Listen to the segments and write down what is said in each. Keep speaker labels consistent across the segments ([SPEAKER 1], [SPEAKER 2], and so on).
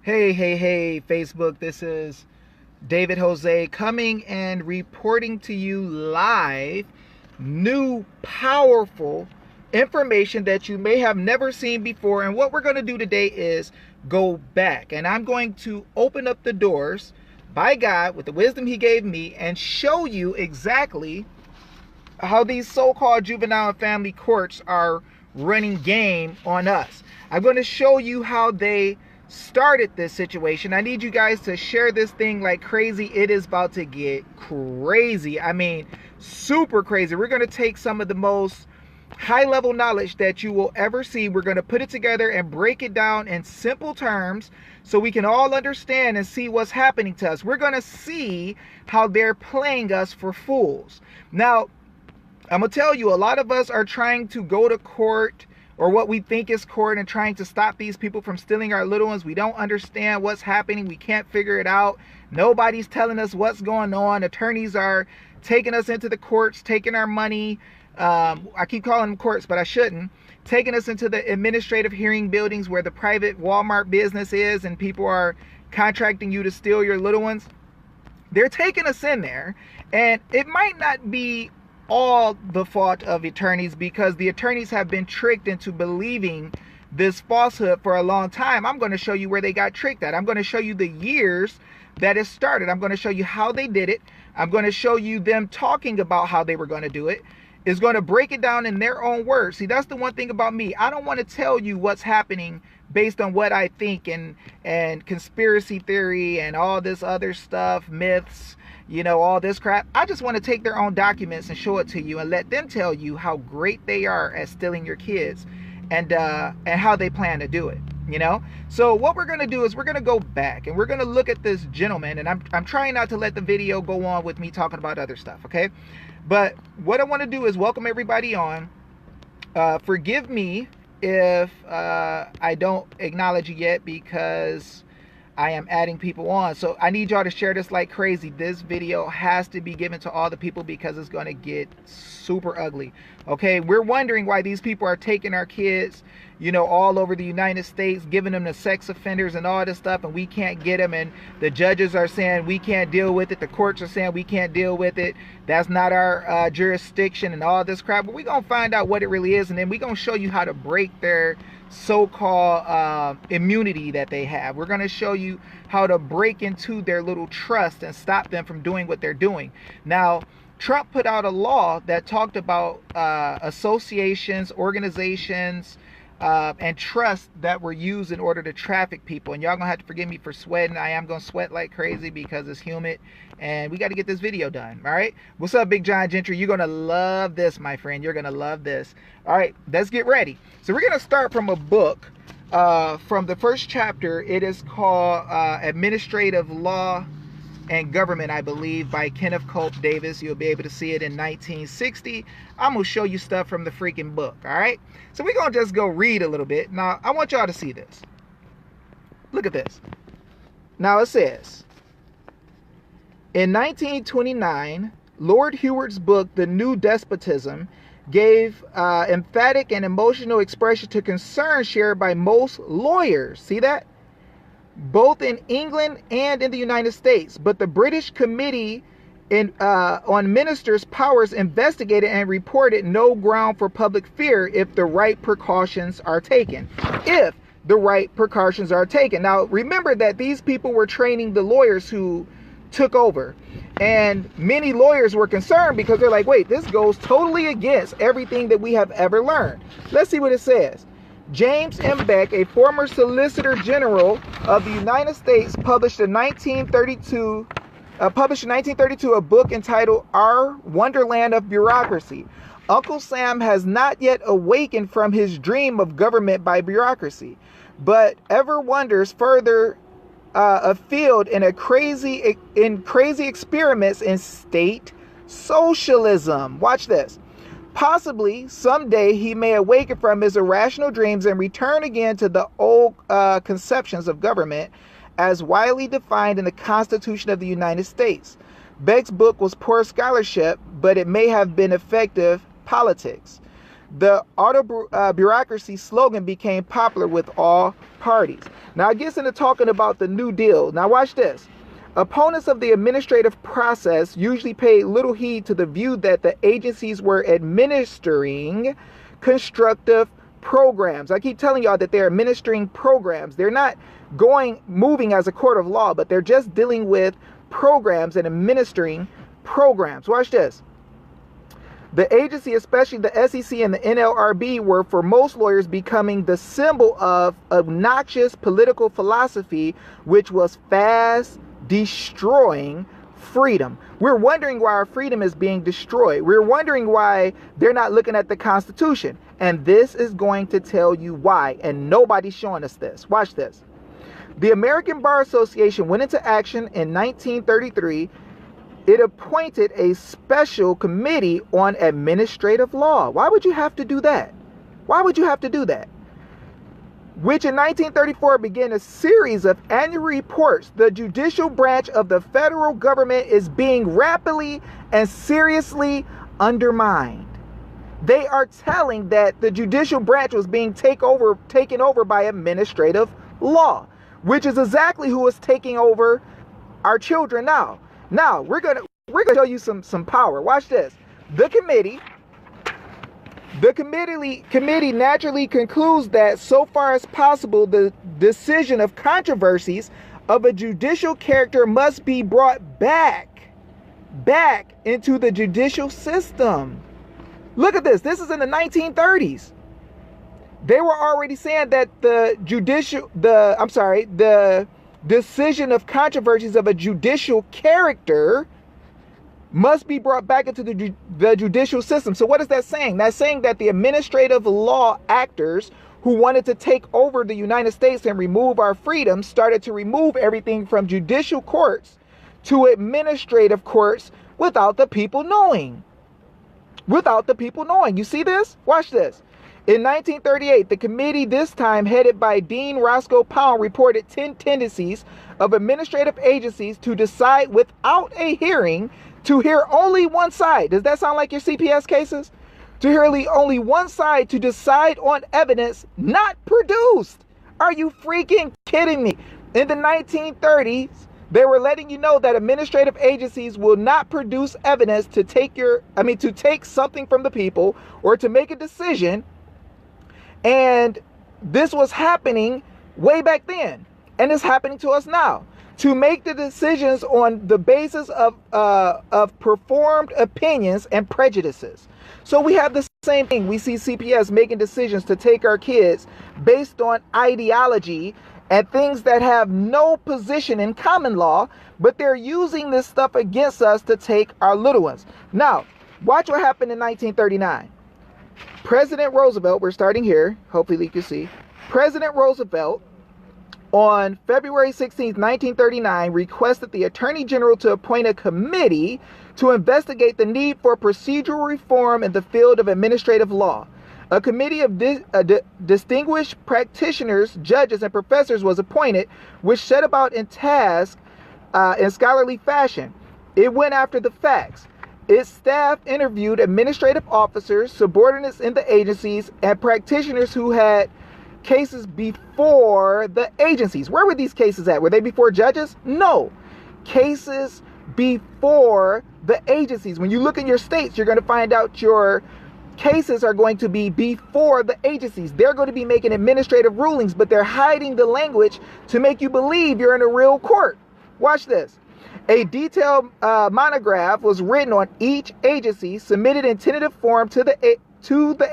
[SPEAKER 1] Hey, Facebook. This is David Jose coming and reporting to you live new, powerful information that you may have never seen before. And what we're going to do today is go back. And I'm going to open up the doors by God with the wisdom He gave me and show you exactly how these so-called juvenile and family courts are running game on us. I'm going to show you how they started this situation. I need you guys to share this thing like crazy. It is about to get crazy. I mean, super crazy. We're going to take some of the most high-level knowledge that you will ever see. We're going to put it together and break it down in simple terms so we can all understand and see what's happening to us. We're going to see how they're playing us for fools. Now, I'm going to tell you, a lot of us are trying to go to court or what we think is court and trying to stop these people from stealing our little ones. We don't understand what's happening. We can't figure it out. Nobody's telling us what's going on. Attorneys are taking us into the courts, taking our money. I keep calling them courts, but I shouldn't. Taking us into the administrative hearing buildings where the private Walmart business is and people are contracting you to steal your little ones. They're taking us in there, and it might not be all the fault of attorneys because the attorneys have been tricked into believing this falsehood for a long time. I'm going to show you where they got tricked at. I'm going to show you the years that it started. I'm going to show you how they did it. I'm going to show you them talking about how they were going to do it. It's going to break it down in their own words. See, that's the one thing about me. I don't want to tell you what's happening based on what I think and conspiracy theory and all this other stuff, myths, all this crap. I just want to take their own documents and show it to you and let them tell you how great they are at stealing your kids and how they plan to do it. So what we're going to do is we're going to go back and we're going to look at this gentleman, and I'm trying not to let the video go on with me talking about other stuff, okay? But what I want to do is welcome everybody on. Forgive me if I don't acknowledge you yet because I am adding people on. So I need y'all to share this like crazy. This video has to be given to all the people because it's going to get super ugly. Okay, we're wondering why these people are taking our kids, all over the United States, giving them to sex offenders and all this stuff, and we can't get them, and the judges are saying we can't deal with it. The courts are saying we can't deal with it. That's not our jurisdiction and all this crap. But we're going to find out what it really is, and then we're going to show you how to break their so-called immunity that they have. We're going to show you how to break into their little trust and stop them from doing what they're doing. Now, Trump put out a law that talked about associations, organizations, and trusts that were used in order to traffic people. And y'all gonna have to forgive me for sweating. I am gonna sweat like crazy because it's humid and we got to get this video done. All right, what's up, Big John Gentry? You're gonna love this, my friend. You're gonna love this. All right, let's get ready. So we're gonna start from a book from the first chapter. It is called Administrative Law and Government, I believe, by Kenneth Cope Davis. You'll be able to see it in 1960. I'm gonna show you stuff from the freaking book. All right, so we're gonna just go read a little bit. Now I want y'all to see this. Look at this. Now it says, in 1929, Lord Hewart's book The New Despotism gave emphatic and emotional expression to concerns shared by most lawyers. See that? Both in England and in the United States. But the British Committee on Ministers' Powers investigated and reported no ground for public fear if the right precautions are taken. If the right precautions are taken. Now, remember that these people were training the lawyers who took over. And many lawyers were concerned because they're like, wait, this goes totally against everything that we have ever learned. Let's see what it says. James M. Beck, a former Solicitor General of the United States, published in 1932 a book entitled Our Wonderland of Bureaucracy. Uncle Sam has not yet awakened from his dream of government by bureaucracy, but ever wanders further afield in crazy experiments in state socialism. Watch this. Possibly someday he may awaken from his irrational dreams and return again to the old conceptions of government as widely defined in the Constitution of the United States. Beck's book was poor scholarship, but it may have been effective politics. the auto-bureaucracy slogan became popular with all parties. Now it gets into talking about the New Deal. Now watch this. Opponents of the administrative process usually paid little heed to the view that the agencies were administering constructive programs. I keep telling y'all that they're administering programs. They're not moving as a court of law, but they're just dealing with programs and administering programs. Watch this. The agency, especially the SEC and the NLRB, were for most lawyers becoming the symbol of obnoxious political philosophy, which was fast destroying freedom. We're wondering why our freedom is being destroyed. We're wondering why they're not looking at the Constitution. And this is going to tell you why. And nobody's showing us this. Watch this. The American Bar Association went into action in 1933. It appointed a special committee on administrative law. Why would you have to do that? Why would you have to do that? Which in 1934 began a series of annual reports. The judicial branch of the federal government is being rapidly and seriously undermined. They are telling that the judicial branch was being taken over by administrative law, which is exactly who is taking over our children now. Now, we're gonna show you some power. Watch this. The committee naturally concludes that so far as possible, the decision of controversies of a judicial character must be brought back into the judicial system. Look at this. This is in the 1930s. They were already saying that the decision of controversies of a judicial character must be brought back into the judicial system. So what is that saying? That's saying that the administrative law actors who wanted to take over the United States and remove our freedom started to remove everything from judicial courts to administrative courts without the people knowing. Without the people knowing. You see this? Watch this. In 1938, the committee, this time headed by Dean Roscoe Pound, reported 10 tendencies of administrative agencies to decide without a hearing, to hear only one side. Does that sound like your CPS cases? To hear only one side, to decide on evidence not produced. Are you freaking kidding me? In the 1930s, they were letting you know that administrative agencies will not produce evidence to take something from the people or to make a decision. And this was happening way back then. And it's happening to us now. To make the decisions on the basis of performed opinions and prejudices. So we have the same thing. We see CPS making decisions to take our kids based on ideology and things that have no position in common law, but they're using this stuff against us to take our little ones. Now, watch what happened in 1939. President Roosevelt, we're starting here, hopefully you can see. President Roosevelt, on February 16, 1939, requested the Attorney General to appoint a committee to investigate the need for procedural reform in the field of administrative law. A committee of distinguished practitioners, judges, and professors was appointed, which set about in task in scholarly fashion. It went after the facts. Its staff interviewed administrative officers, subordinates in the agencies, and practitioners who had cases before the agencies. Where were these cases at? Were they before judges? No. Cases before the agencies. When you look in your states, you're going to find out your cases are going to be before the agencies. They're going to be making administrative rulings, but they're hiding the language to make you believe you're in a real court. Watch this. A detailed monograph was written on each agency, submitted in tentative form to the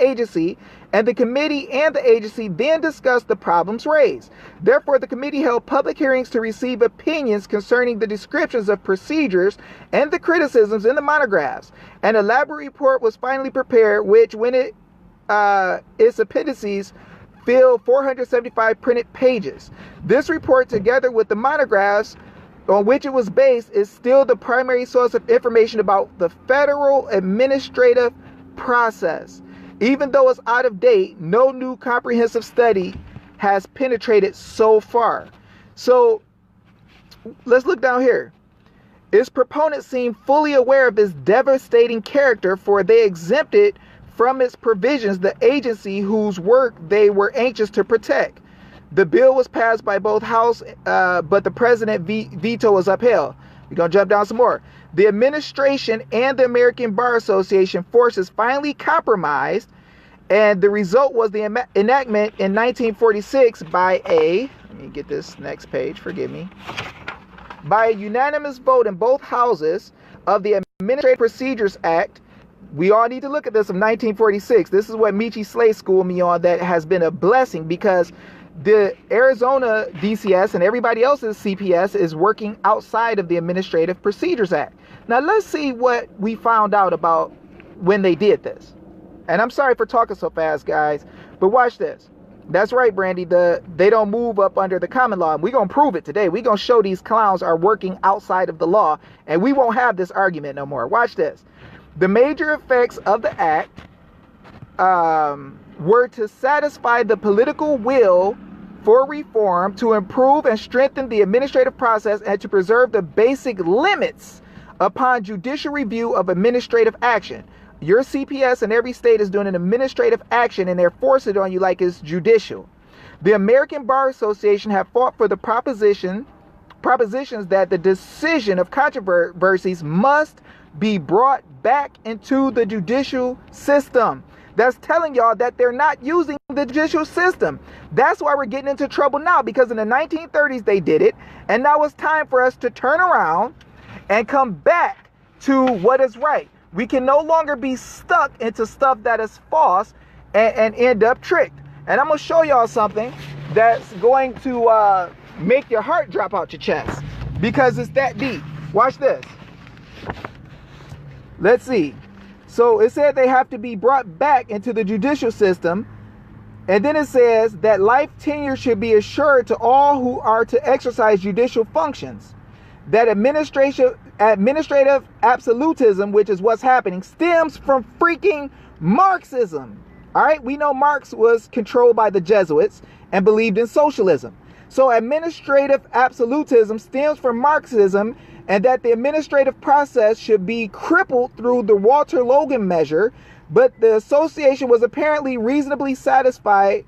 [SPEAKER 1] agency, and the committee and the agency then discussed the problems raised. Therefore, the committee held public hearings to receive opinions concerning the descriptions of procedures and the criticisms in the monographs. An elaborate report was finally prepared, which, when its appendices filled 475 printed pages. This report, together with the monographs on which it was based, is still the primary source of information about the federal administrative process. Even though it's out of date, no new comprehensive study has penetrated so far. So let's look down here. Its proponents seem fully aware of its devastating character, for they exempted from its provisions the agency whose work they were anxious to protect. The bill was passed by both houses, but the president veto was upheld. We're going to jump down some more. The administration and the American Bar Association forces finally compromised, and the result was the enactment in 1946 by let me get this next page, forgive me, by a unanimous vote in both houses of the Administrative Procedures Act. We all need to look at this, of 1946. This is what Michi Slay schooled me on, that has been a blessing, because the Arizona DCS and everybody else's CPS is working outside of the Administrative Procedures Act. Now let's see what we found out about when they did this. And I'm sorry for talking so fast, guys, but watch this. That's right, Brandy. They don't move up under the common law. We're going to prove it today. We're going to show these clowns are working outside of the law, and we won't have this argument no more. Watch this. The major effects of the act were to satisfy the political will for reform, to improve and strengthen the administrative process, and to preserve the basic limits upon judicial review of administrative action. Your CPS in every state is doing an administrative action, and they're forcing it on you like it's judicial. The American Bar Association have fought for the propositions that the decision of controversies must be brought back into the judicial system. That's telling y'all that they're not using the judicial system. That's why we're getting into trouble now, because in the 1930s they did it, and now it's time for us to turn around and come back to what is right. We can no longer be stuck into stuff that is false and end up tricked. And I'm going to show y'all something that's going to make your heart drop out your chest, because it's that deep. Watch this. Let's see. So it said they have to be brought back into the judicial system. And then it says that life tenure should be assured to all who are to exercise judicial functions. That administrative absolutism, which is what's happening, stems from freaking Marxism. All right, we know Marx was controlled by the Jesuits and believed in socialism. So administrative absolutism stems from Marxism, and that the administrative process should be crippled through the Walter Logan measure, but the association was apparently reasonably satisfied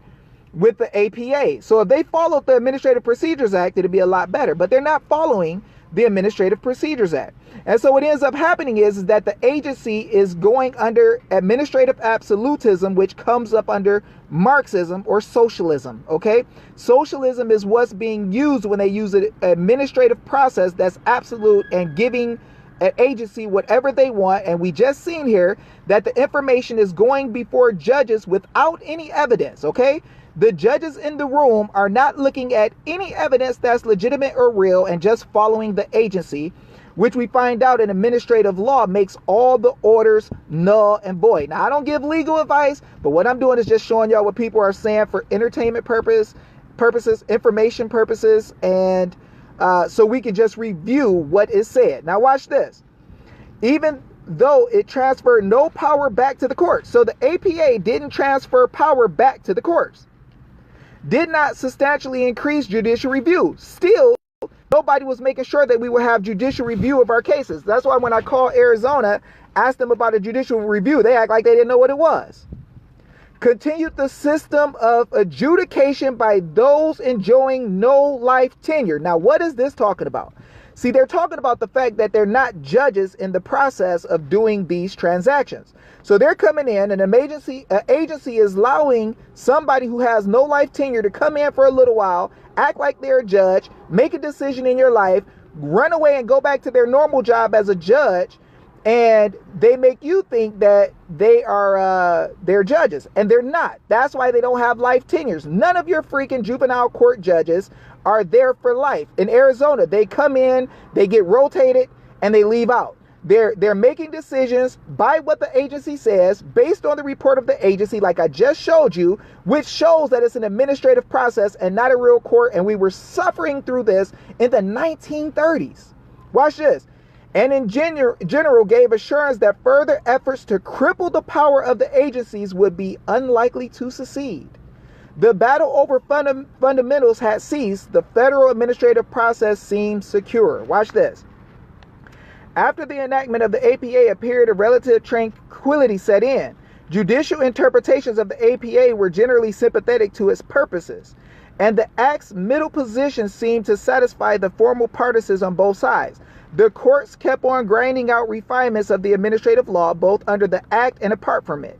[SPEAKER 1] with the APA. So if they followed the Administrative Procedures Act, it'd be a lot better, but they're not following the Administrative Procedures Act. And so what ends up happening is that the agency is going under administrative absolutism, which comes up under Marxism or socialism, okay? Socialism is what's being used when they use an administrative process that's absolute and giving an agency whatever they want. And we just seen here that the information is going before judges without any evidence, okay? The judges in the room are not looking at any evidence that's legitimate or real and just following the agency, which we find out in administrative law makes all the orders null and void. Now, I don't give legal advice, but what I'm doing is just showing y'all what people are saying for entertainment purposes, information purposes, and so we can just review what is said. Now, watch this. Even though it transferred no power back to the courts. So the APA didn't transfer power back to the courts. Did not substantially increase judicial review. Still, nobody was making sure that we would have judicial review of our cases. That's why when I called Arizona, asked them about a judicial review, they act like they didn't know what it was. Continued the system of adjudication by those enjoying no life tenure. Now, what is this talking about? See, they're talking about the fact that they're not judges in the process of doing these transactions. So they're coming in, and an agency is allowing somebody who has no life tenure to come in for a little while, act like they're a judge, make a decision in your life, run away and go back to their normal job as a judge, and they make you think that they are they're judges, and they're not. That's why they don't have life tenures. None of your freaking juvenile court judges are there for life. In Arizona, they come in, they get rotated, and they leave out. They're making decisions by what the agency says, based on the report of the agency, like I just showed you, which shows that it's an administrative process and not a real court, and we were suffering through this in the 1930s. Watch this. And in general gave assurance that further efforts to cripple the power of the agencies would be unlikely to succeed. The battle over fundamentals had ceased. The federal administrative process seemed secure. Watch this. After the enactment of the APA, a period of relative tranquility set in. Judicial interpretations of the APA were generally sympathetic to its purposes, and the Act's middle position seemed to satisfy the formal partisans on both sides. The courts kept on grinding out refinements of the administrative law, both under the Act and apart from it.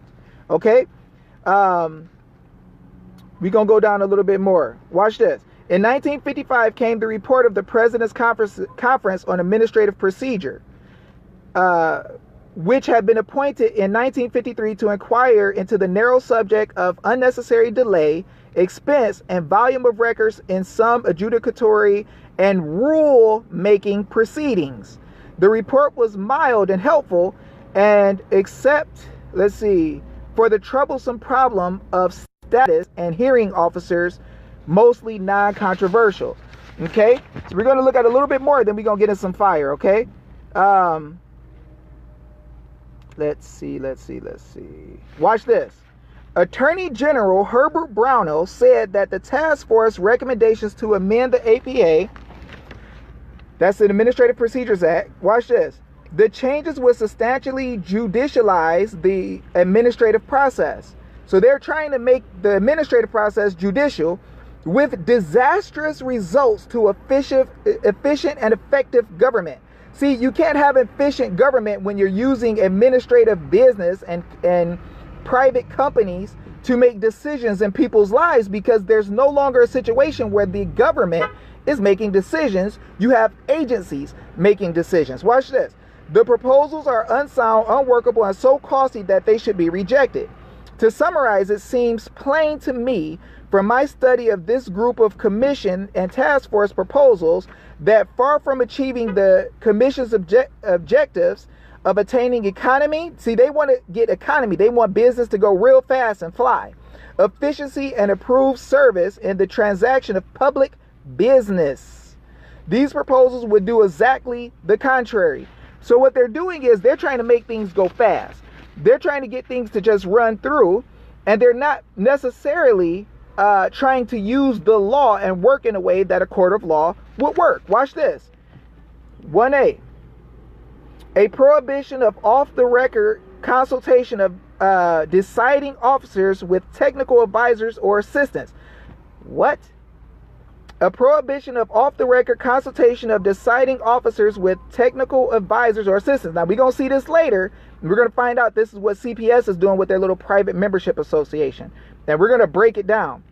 [SPEAKER 1] Okay? We're going to go down a little bit more. Watch this. In 1955 came the report of the President's Conference on Administrative Procedure, which had been appointed in 1953 to inquire into the narrow subject of unnecessary delay, expense, and volume of records in some adjudicatory and rule-making proceedings. The report was mild and helpful, and except, for the troublesome problem of status and hearing officers, mostly non-controversial. Okay, so we're going to look at a little bit more, then we're going to get in some fire. Okay, let's see. Watch this. Attorney General Herbert Brownell said that the task force recommendations to amend the APA, that's the Administrative Procedures Act, watch this, the changes would substantially judicialize the administrative process. So they're trying to make the administrative process judicial, with disastrous results to efficient and effective government. See, you can't have efficient government when you're using administrative business and private companies to make decisions in people's lives, because there's no longer a situation where the government is making decisions. You have agencies making decisions. Watch this. The proposals are unsound, unworkable, and so costly that they should be rejected. To summarize, it seems plain to me from my study of this group of commission and task force proposals that far from achieving the commission's objectives of attaining economy, see, they want to get economy, they want business to go real fast and fly, efficiency and improved service in the transaction of public business. These proposals would do exactly the contrary. So what they're doing is they're trying to make things go fast. They're trying to get things to just run through, and they're not necessarily trying to use the law and work in a way that a court of law would work. Watch this. 1A. A prohibition of off-the-record consultation of deciding officers with technical advisors or assistants. What? A prohibition of off-the-record consultation of deciding officers with technical advisors or assistants. Now, we're going to see this later. We're going to find out this is what CPS is doing with their little private membership association. And we're going to break it down.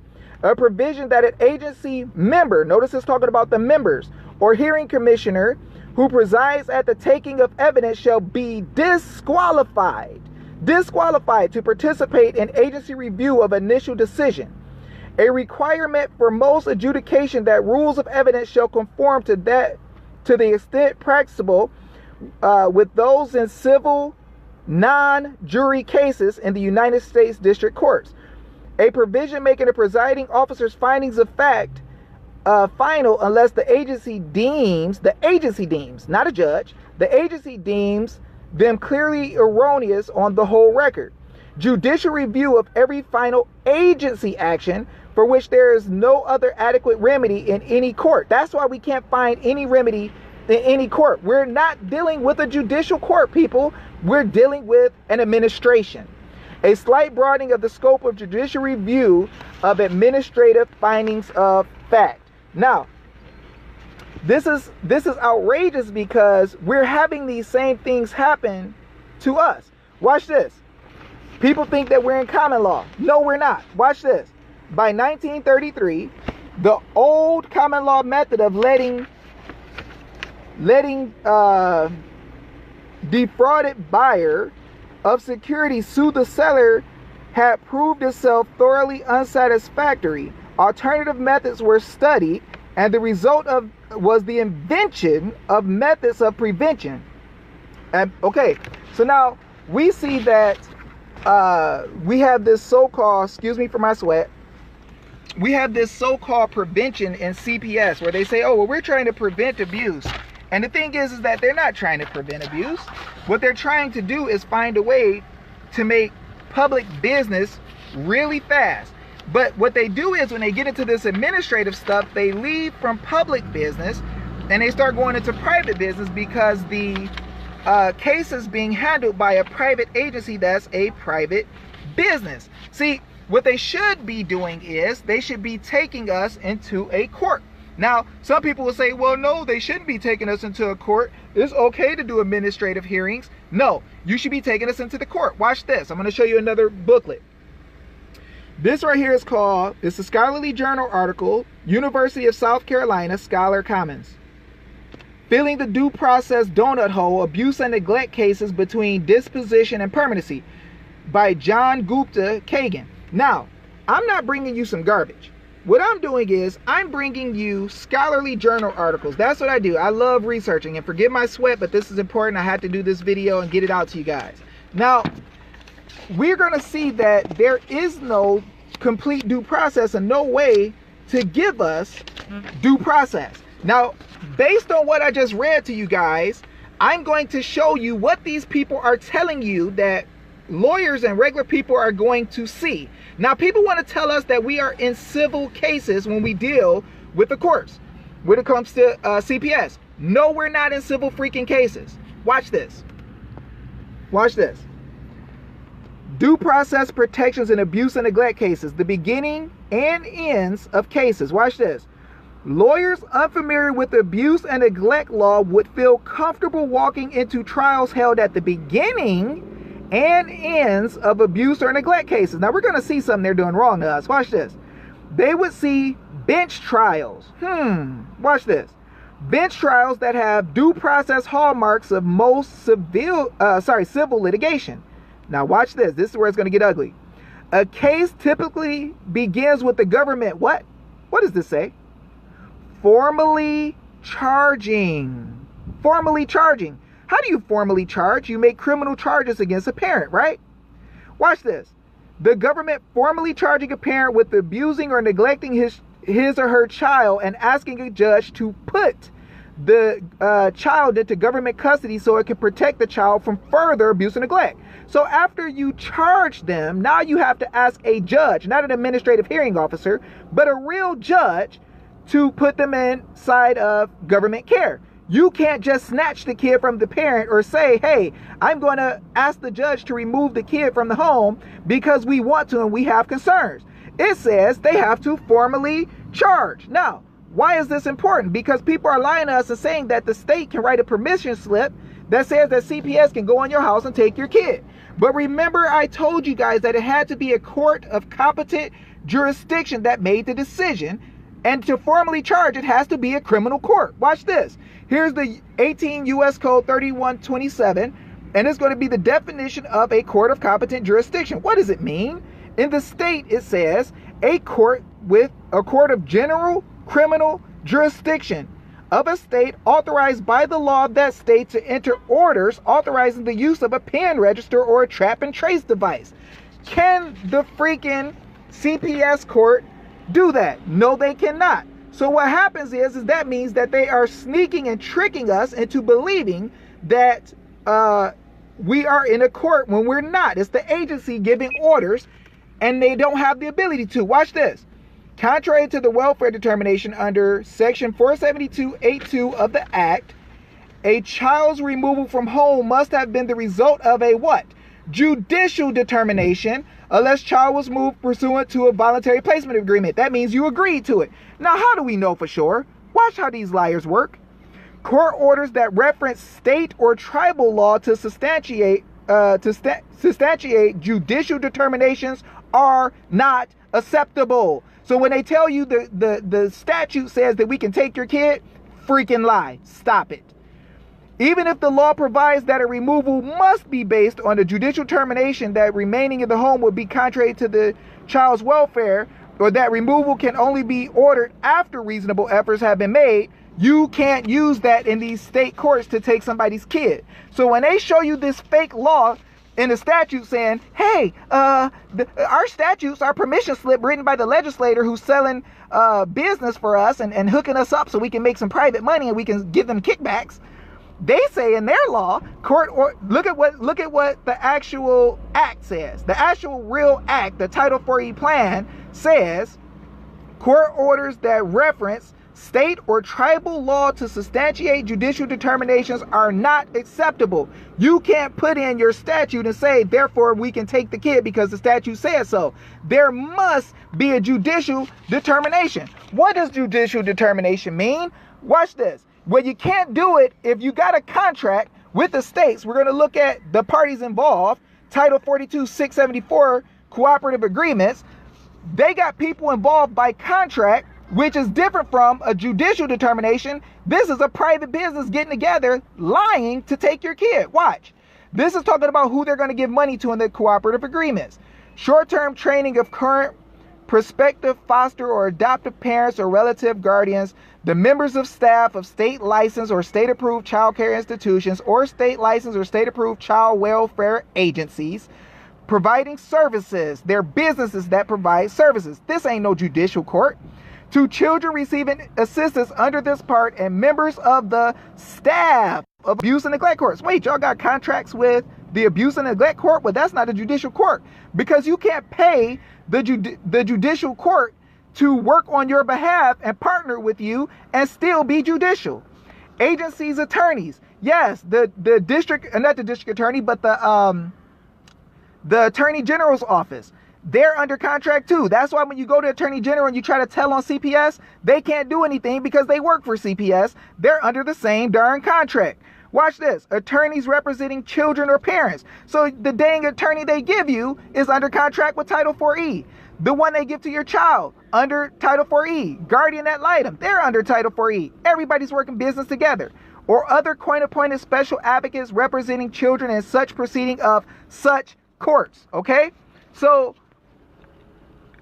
[SPEAKER 1] A provision that an agency member, notice it's talking about the members, or hearing commissioner who presides at the taking of evidence shall be disqualified to participate in agency review of initial decision. A requirement for most adjudication that rules of evidence shall conform to the extent practicable with those in civil non-jury cases in the United States District Courts. A provision making the presiding officer's findings of fact final unless the agency deems, not a judge, the agency deems them clearly erroneous on the whole record. Judicial review of every final agency action for which there is no other adequate remedy in any court. That's why we can't find any remedy in any court. We're not dealing with a judicial court, people. We're dealing with an administration. A slight broadening of the scope of judicial review of administrative findings of fact. Now, this is outrageous because we're having these same things happen to us. Watch this. People think that we're in common law. No, we're not. Watch this. By 1933, the old common law method of letting defrauded buyer of security sue the seller had proved itself thoroughly unsatisfactory. Alternative methods were studied, and the result was the invention of methods of prevention. And okay, so now we see that we have this so-called, excuse me for my sweat, we have this so-called prevention in CPS where they say, oh, well, we're trying to prevent abuse. And the thing is that they're not trying to prevent abuse. What they're trying to do is find a way to make public business really fast. But what they do is when they get into this administrative stuff, they leave from public business and they start going into private business because the case is being handled by a private agency that's a private business. See, what they should be doing is they should be taking us into a court. Now, some people will say, well, no, they shouldn't be taking us into a court. It's okay to do administrative hearings. No, you should be taking us into the court. Watch this. I'm going to show you another booklet. This right here is called, it's a scholarly journal article, University of South Carolina, Scholar Commons. Filling the due process donut hole, abuse and neglect cases between disposition and permanency by John Gupta Kagan. Now, I'm not bringing you some garbage. What I'm doing is I'm bringing you scholarly journal articles. That's what I do. I love researching, and forgive my sweat, but this is important. I had to do this video and get it out to you guys. Now, we're going to see that there is no complete due process and no way to give us due process. Now, based on what I just read to you guys, I'm going to show you what these people are telling you that lawyers and regular people are going to see. Now, people want to tell us that we are in civil cases when we deal with the courts when it comes to CPS. No, we're not in civil freaking cases. Watch this. Watch this. Due process protections in abuse and neglect cases, the beginning and ends of cases. Watch this. Lawyers unfamiliar with abuse and neglect law would feel comfortable walking into trials held at the beginning and ends of abuse or neglect cases. Now, we're going to see something they're doing wrong to us. Watch this. They would see bench trials. Watch this. Bench trials that have due process hallmarks of most civil litigation. Now, watch this. This is where it's going to get ugly. A case typically begins with the government. What? What does this say? Formally charging. Formally charging. How do you formally charge? You make criminal charges against a parent, right? Watch this. The government formally charging a parent with abusing or neglecting his or her child and asking a judge to put the child into government custody so it can protect the child from further abuse and neglect. So after you charge them, now you have to ask a judge, not an administrative hearing officer, but a real judge to put them inside of government care. You can't just snatch the kid from the parent or say, hey, I'm going to ask the judge to remove the kid from the home because we want to and we have concerns. It says they have to formally charge. Now, why is this important? Because people are lying to us and saying that the state can write a permission slip that says that CPS can go in your house and take your kid. But remember, I told you guys that it had to be a court of competent jurisdiction that made the decision. And to formally charge, it has to be a criminal court. Watch this. Here's the 18 U.S. Code 3127, and it's going to be the definition of a court of competent jurisdiction. What does it mean? In the state, it says a court of general criminal jurisdiction of a state authorized by the law of that state to enter orders authorizing the use of a pen register or a trap and trace device. Can the freaking CPS court do that? No, they cannot. So what happens is that means that they are sneaking and tricking us into believing that we are in a court when we're not. It's the agency giving orders and they don't have the ability to. Watch this. Contrary to the welfare determination under section 472(8)(2) of the Act, a child's removal from home must have been the result of a what? Judicial determination, unless child was moved pursuant to a voluntary placement agreement. That means you agreed to it. Now, how do we know for sure? Watch how these liars work. Court orders that reference state or tribal law to substantiate judicial determinations are not acceptable. So when they tell you the statute says that we can take your kid, freaking lie. Stop it. Even if the law provides that a removal must be based on a judicial determination that remaining in the home would be contrary to the child's welfare, or that removal can only be ordered after reasonable efforts have been made, you can't use that in these state courts to take somebody's kid. So when they show you this fake law in the statute saying, hey, our statutes, our permission slip written by the legislator who's selling business for us and hooking us up so we can make some private money and we can give them kickbacks, they say in their law, look at what the actual act says. The actual real act, the Title 4E plan, says court orders that reference state or tribal law to substantiate judicial determinations are not acceptable. You can't put in your statute and say, therefore, we can take the kid because the statute says so. There must be a judicial determination. What does judicial determination mean? Watch this. Well, you can't do it if you got a contract with the states. We're going to look at the parties involved. Title 42, 674, cooperative agreements. They got people involved by contract, which is different from a judicial determination. This is a private business getting together, lying to take your kid. Watch. This is talking about who they're going to give money to in the cooperative agreements. Short-term training of current, prospective foster or adoptive parents or relative guardians, the members of staff of state licensed or state-approved child care institutions or state licensed or state-approved child welfare agencies, providing services. They're businesses that provide services. This ain't no judicial court. To children receiving assistance under this part and members of the staff of abuse and neglect courts. Wait, y'all got contracts with the abuse and neglect court? Well, that's not a judicial court, because you can't pay the judicial court to work on your behalf and partner with you and still be judicial. Agencies, attorneys. Yes, the district, not the district attorney, but the attorney general's office. They're under contract too. That's why when you go to Attorney General and you try to tell on CPS, they can't do anything because they work for CPS. They're under the same darn contract. Watch this. Attorneys representing children or parents. So the dang attorney they give you is under contract with Title 4E. The one they give to your child, under Title 4E. Guardian ad litem, they're under Title 4E. Everybody's working business together. Or other court-appointed special advocates representing children in such proceeding of such courts. Okay? So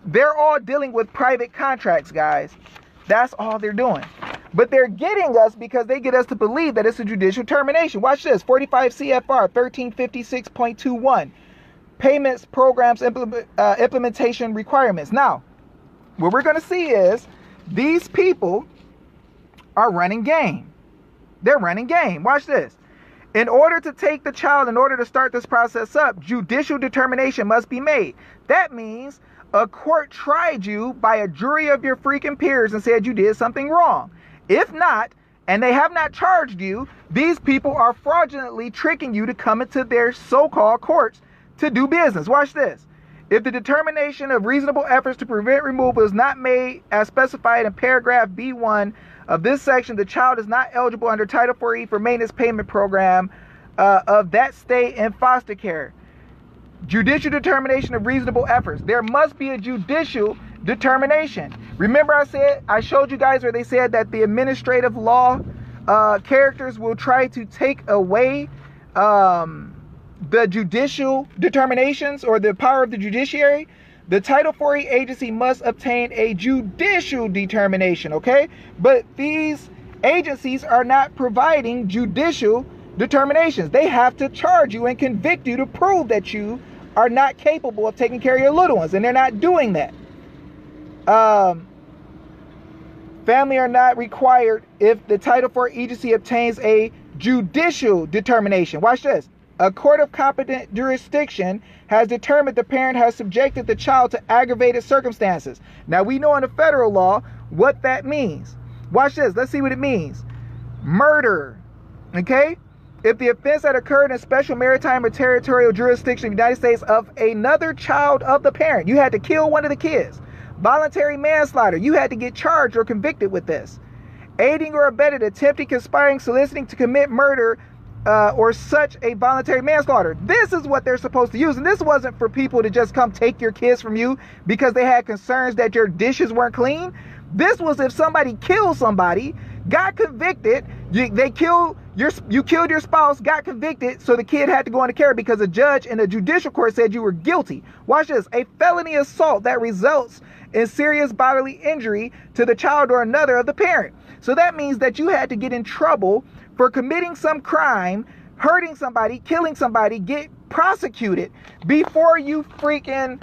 [SPEAKER 1] they're all dealing with private contracts, guys. That's all they're doing. But they're getting us because they get us to believe that it's a judicial termination. Watch this. 45 CFR 1356.21. Payments, programs, implementation requirements. Now, what we're going to see is these people are running game. They're running game. Watch this. In order to take the child, in order to start this process up, judicial determination must be made. That means a court tried you by a jury of your freaking peers and said you did something wrong. If not, and they have not charged you, these people are fraudulently tricking you to come into their so-called courts to do business. Watch this. If the determination of reasonable efforts to prevent removal is not made as specified in paragraph B1 of this section, the child is not eligible under Title 4E for maintenance payment program of that state in foster care. Judicial determination of reasonable efforts. There must be a judicial determination. Remember I showed you guys where they said that the administrative law characters will try to take away the judicial determinations or the power of the judiciary. The Title 4E agency must obtain a judicial determination, okay? But these agencies are not providing judicial determinations. They have to charge you and convict you to prove that you are not capable of taking care of your little ones, and they're not doing that. Family are not required if the Title 4 agency obtains a judicial determination. Watch this. A court of competent jurisdiction has determined the parent has subjected the child to aggravated circumstances. Now, we know in the federal law what that means. Watch this. Let's see what it means. Murder. Okay? If the offense had occurred in special maritime or territorial jurisdiction of the United States of another child of the parent, you had to kill one of the kids. Voluntary manslaughter, you had to get charged or convicted with this. Aiding or abetting, attempting, conspiring, soliciting to commit murder or such a voluntary manslaughter. This is what they're supposed to use. And this wasn't for people to just come take your kids from you because they had concerns that your dishes weren't clean. This was if somebody killed somebody, got convicted, you killed your spouse, got convicted, so the kid had to go into care because a judge in a judicial court said you were guilty. Watch this. A felony assault that results in serious bodily injury to the child or another of the parent. So that means that you had to get in trouble for committing some crime, hurting somebody, killing somebody, get prosecuted before you freaking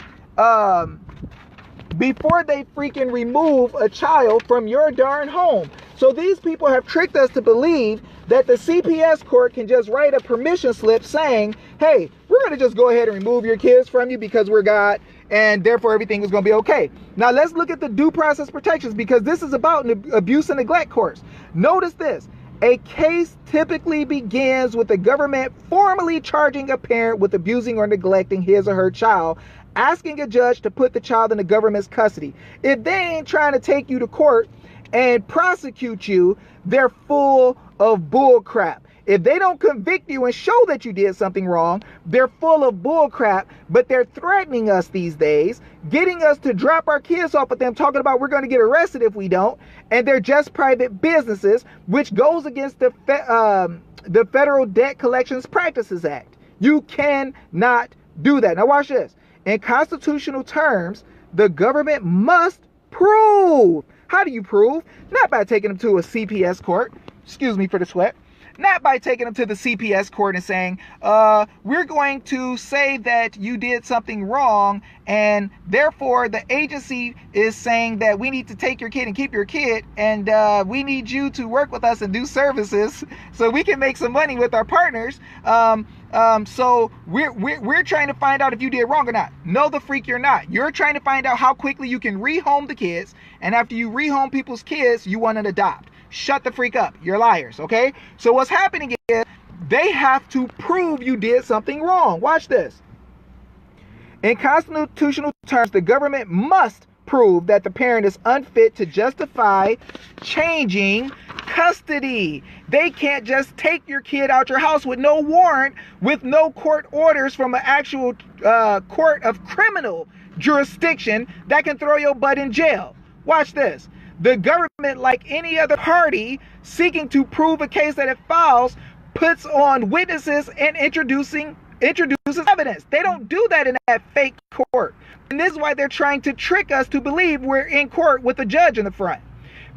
[SPEAKER 1] before they freaking remove a child from your darn home. So these people have tricked us to believe that the CPS court can just write a permission slip saying, hey, we're going to just go ahead and remove your kids from you because we're God and therefore everything is going to be okay. Now let's look at the due process protections, because this is about an abuse and neglect course. Notice this. A case typically begins with the government formally charging a parent with abusing or neglecting his or her child, asking a judge to put the child in the government's custody. If they ain't trying to take you to court and prosecute you, they're full of bull crap. If they don't convict you and show that you did something wrong, they're full of bull crap, but they're threatening us these days, getting us to drop our kids off with them, talking about we're going to get arrested if we don't, and they're just private businesses, which goes against the Federal Debt Collections Practices Act. You cannot do that. Now watch this. In constitutional terms, the government must prove. How do you prove? Not by taking them to a CPS court. Excuse me for the sweat. Not by taking them to the CPS court and saying, we're going to say that you did something wrong, and therefore the agency is saying that we need to take your kid and keep your kid, and we need you to work with us and do services so we can make some money with our partners. So we're trying to find out if you did wrong or not. No, the freak, you're not. You're trying to find out how quickly you can rehome the kids, and after you rehome people's kids, you want to adopt. Shut the freak up. You're liars, okay? So what's happening is they have to prove you did something wrong. Watch this. In constitutional terms, the government must prove that the parent is unfit to justify changing custody. They can't just take your kid out your house with no warrant, with no court orders from an actual court of criminal jurisdiction that can throw your butt in jail. Watch this. The government, like any other party seeking to prove a case that it files, puts on witnesses and introduces evidence. They don't do that in that fake court. And this is why they're trying to trick us to believe we're in court with a judge in the front.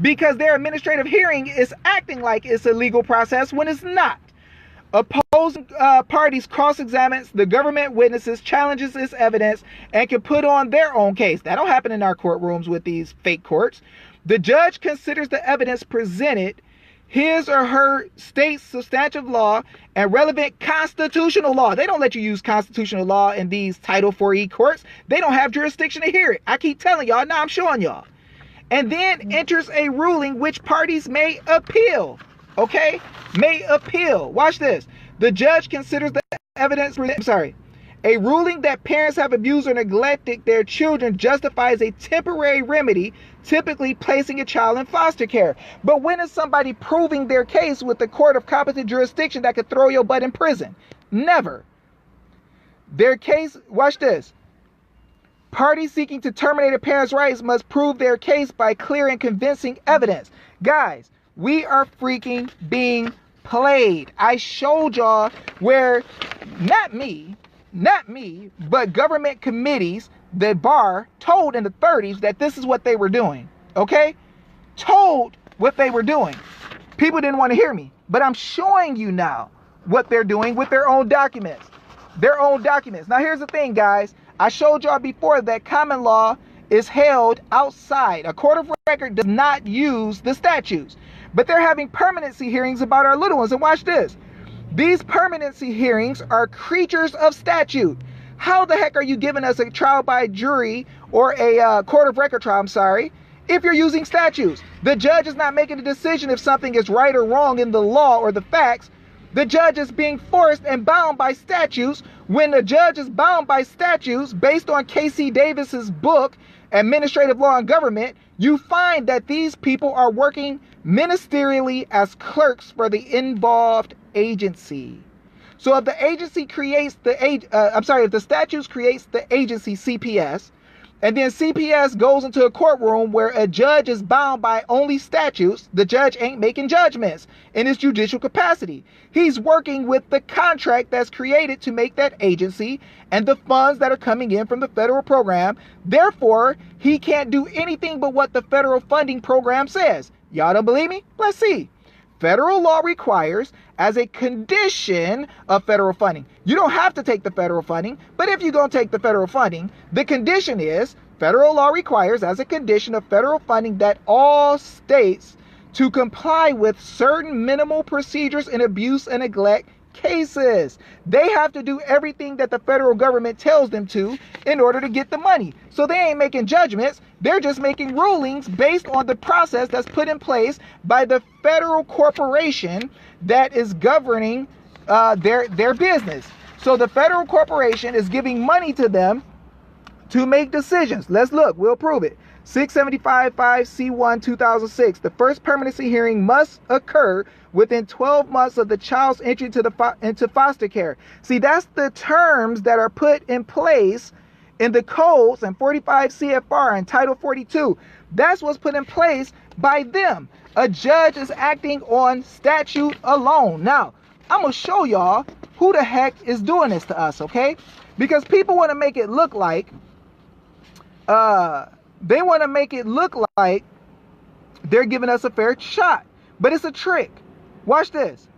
[SPEAKER 1] Because their administrative hearing is acting like it's a legal process when it's not. Opposing parties cross-examines the government witnesses, challenges this evidence, and can put on their own case. That don't happen in our courtrooms with these fake courts. The judge considers the evidence presented, his or her state's substantive law, and relevant constitutional law. They don't let you use constitutional law in these Title 4E courts. They don't have jurisdiction to hear it. I keep telling y'all. Now I'm showing y'all. And then enters a ruling which parties may appeal. Okay? May appeal. Watch this. The judge considers the evidence. A ruling that parents have abused or neglected their children justifies a temporary remedy, typically placing a child in foster care. But when is somebody proving their case with the court of competent jurisdiction that could throw your butt in prison? Never. Their case, watch this. Parties seeking to terminate a parent's rights must prove their case by clear and convincing evidence. Guys, we are freaking being played. I showed y'all where, not me, but government committees, the bar, told in the 30s that this is what they were doing. Okay? Told what they were doing. People didn't want to hear me. But I'm showing you now what they're doing with their own documents. Their own documents. Now here's the thing, guys. I showed y'all before that common law is held outside. A court of record does not use the statutes. But they're having permanency hearings about our little ones. And watch this. These permanency hearings are creatures of statute. How the heck are you giving us a trial by jury or a court of record trial, if you're using statutes? The judge is not making a decision if something is right or wrong in the law or the facts. The judge is being forced and bound by statutes. When the judge is bound by statutes based on K.C. Davis's book, Administrative Law and Government, you find that these people are working ministerially as clerks for the involved agency. So if the agency creates if the statutes creates the agency CPS, and then CPS goes into a courtroom where a judge is bound by only statutes, the judge ain't making judgments in his judicial capacity. He's working with the contract that's created to make that agency and the funds that are coming in from the federal program. Therefore, he can't do anything but what the federal funding program says. Y'all don't believe me? Let's see. Federal law requires, as a condition of federal funding. You don't have to take the federal funding, but if you're going to take the federal funding, the condition is, federal law requires, as a condition of federal funding, that all states to comply with certain minimal procedures in abuse and neglect cases. They have to do everything that the federal government tells them to in order to get the money. So they ain't making judgments. They're just making rulings based on the process that's put in place by the federal corporation that is governing their business. So the federal corporation is giving money to them to make decisions. Let's look. We'll prove it. 675-5C1 2006. The first permanency hearing must occur within 12 months of the child's entry into foster care. See, that's the terms that are put in place in the codes and 45 CFR and Title 42. That's what's put in place by them. A judge is acting on statute alone. Now, I'm going to show y'all who the heck is doing this to us, okay? Because people want to make it look like they're giving us a fair shot. But it's a trick. Watch this.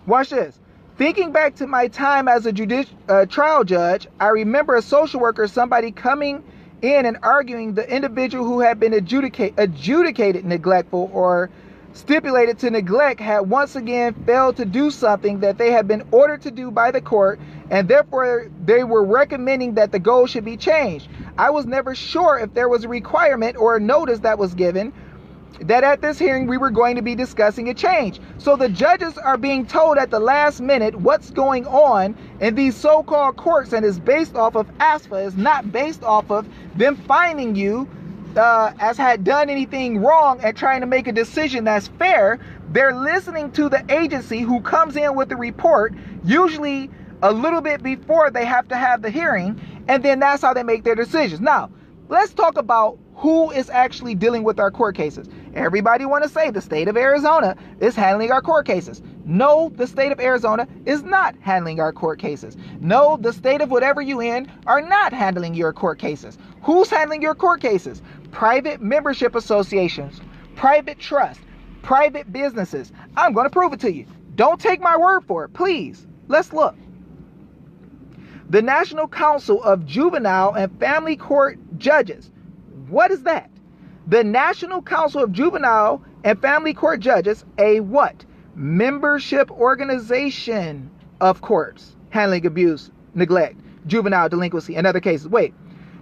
[SPEAKER 1] Watch this. Thinking back to my time as a trial judge, I remember a social worker, somebody coming in and arguing the individual who had been adjudicated neglectful or stipulated to neglect had once again failed to do something that they had been ordered to do by the court, and therefore they were recommending that the goal should be changed. I was never sure if there was a requirement or a notice that was given that at this hearing we were going to be discussing a change. So the judges are being told at the last minute what's going on in these so-called courts, and is based off of ASFA. It's not based off of them finding you as had done anything wrong and trying to make a decision that's fair. They're listening to the agency who comes in with the report, usually a little bit before they have to have the hearing, and then that's how they make their decisions. Now, let's talk about who is actually dealing with our court cases. Everybody want to say the state of Arizona is handling our court cases. No, the state of Arizona is not handling our court cases. No, the state of whatever you in are not handling your court cases. Who's handling your court cases? Private membership associations, private trust, private businesses. I'm going to prove it to you. Don't take my word for it, please. Let's look. The National Council of Juvenile and Family Court Judges. What is that? The National Council of Juvenile and Family Court Judges, a what? Membership organization of courts handling abuse, neglect, juvenile delinquency, and other cases. Wait,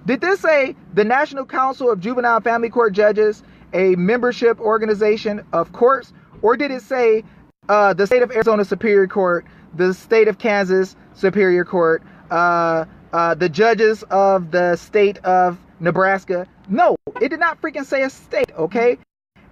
[SPEAKER 1] did this say the National Council of Juvenile and Family Court Judges, a membership organization of courts? Or did it say the state of Arizona Superior Court, the state of Kansas Superior Court, the judges of the state of Nebraska? No, it did not freaking say a state, okay?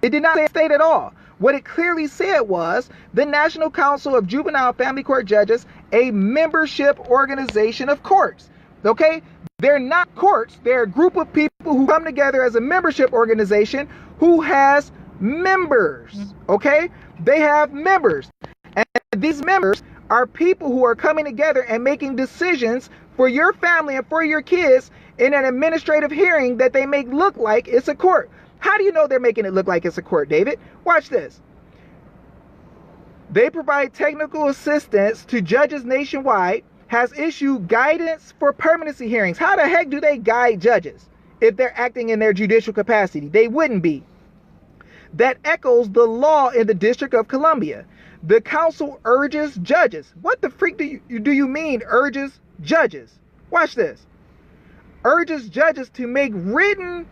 [SPEAKER 1] It did not say a state at all. What it clearly said was the National Council of Juvenile Family Court Judges, a membership organization of courts, okay? They're not courts. They're a group of people who come together as a membership organization who has members, okay? They have members. And these members are people who are coming together and making decisions for your family and for your kids in an administrative hearing that they make look like it's a court. How do you know they're making it look like it's a court, David? Watch this. They provide technical assistance to judges nationwide, has issued guidance for permanency hearings. How the heck do they guide judges if they're acting in their judicial capacity? They wouldn't be. That echoes the law in the District of Columbia. The council urges judges. What the freak do you mean urges judges? Watch this. Urges judges to make written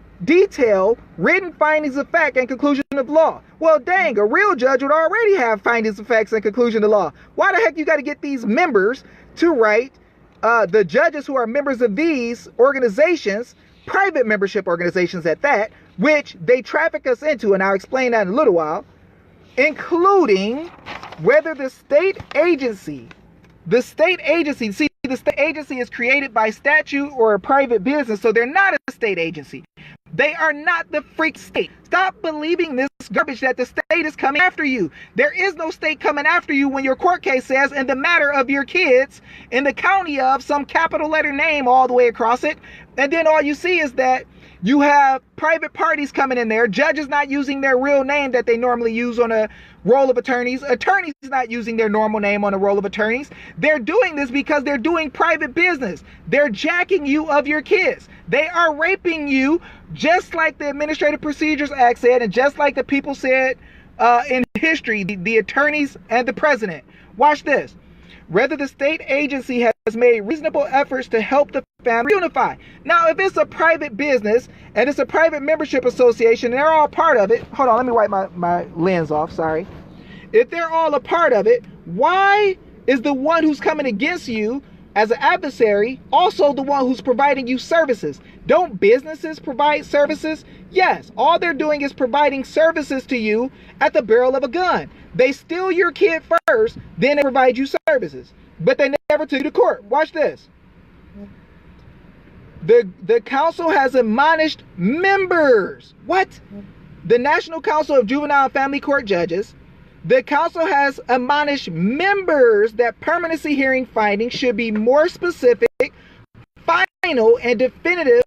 [SPEAKER 1] findings of fact and conclusion of law. Well, dang, a real judge would already have findings of facts and conclusion of law. Why the heck you got to get these members to write, the judges who are members of these organizations, private membership organizations at that, which they traffic us into, and I'll explain that in a little while, including whether the state agency, see, the state agency is created by statute or a private business, so they're not a state agency. They are not the freak state. Stop believing this garbage that the state is coming after you. There is no state coming after you when your court case says in the matter of your kids in the county of some capital letter name all the way across it. And then all you see is that you have private parties coming in there, judges not using their real name that they normally use on a roll of attorneys, attorneys not using their normal name on a roll of attorneys. They're doing this because they're doing private business. They're jacking you of your kids. They are raping you, just like the Administrative Procedures Act said, and just like the people said in history, the attorneys and the president. Watch this. Whether the state agency has made reasonable efforts to help the family reunify. Now, if it's a private business and it's a private membership association and they're all part of it, hold on, let me wipe my lens off, sorry. If they're all a part of it, why is the one who's coming against you as an adversary also the one who's providing you services? Don't businesses provide services? Yes, all they're doing is providing services to you at the barrel of a gun. They steal your kid first, then they provide you services. But they never took you to court. Watch this. The council has admonished members. What? The National Council of Juvenile and Family Court Judges. The council has admonished members that permanency hearing findings should be more specific, final, and definitive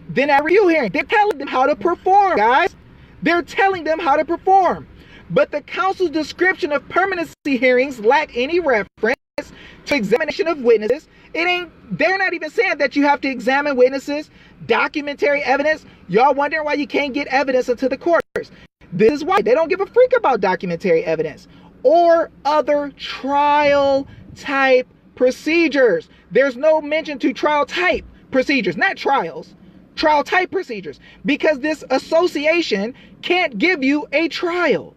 [SPEAKER 1] than a review hearing. They're telling them how to perform, guys. They're telling them how to perform. But the council's description of permanency hearings lack any reference to examination of witnesses. They're not even saying that you have to examine witnesses, documentary evidence. Y'all wondering why you can't get evidence into the courts. This is why they don't give a freak about documentary evidence or other trial type procedures. There's no mention to trial type procedures, not trials, trial type procedures, because this association can't give you a trial.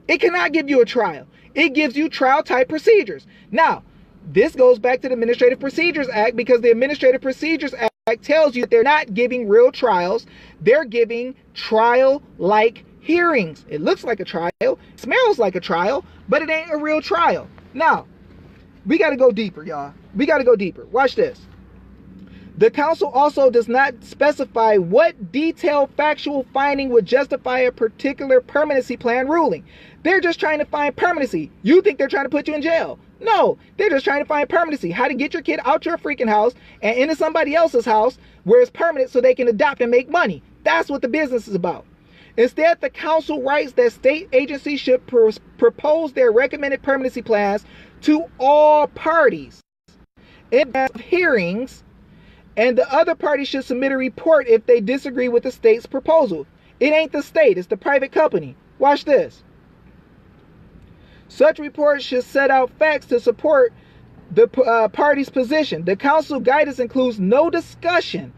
[SPEAKER 1] It cannot give you a trial. It gives you trial type procedures. Now, this goes back to the Administrative Procedures Act, because the Administrative Procedures Act tells you that they're not giving real trials. They're giving trial-like hearings. It looks like a trial, smells like a trial, but it ain't a real trial. Now, we got to go deeper, y'all. We got to go deeper. Watch this. The council also does not specify what detailed factual finding would justify a particular permanency plan ruling. They're just trying to find permanency. You think they're trying to put you in jail. No, they're just trying to find permanency. How to get your kid out your freaking house and into somebody else's house where it's permanent so they can adopt and make money. That's what the business is about. Instead, the council writes that state agencies should propose their recommended permanency plans to all parties in hearings, and the other party should submit a report if they disagree with the state's proposal. It ain't the state, it's the private company. Watch this. Such reports should set out facts to support the party's position. The council guidance includes no discussion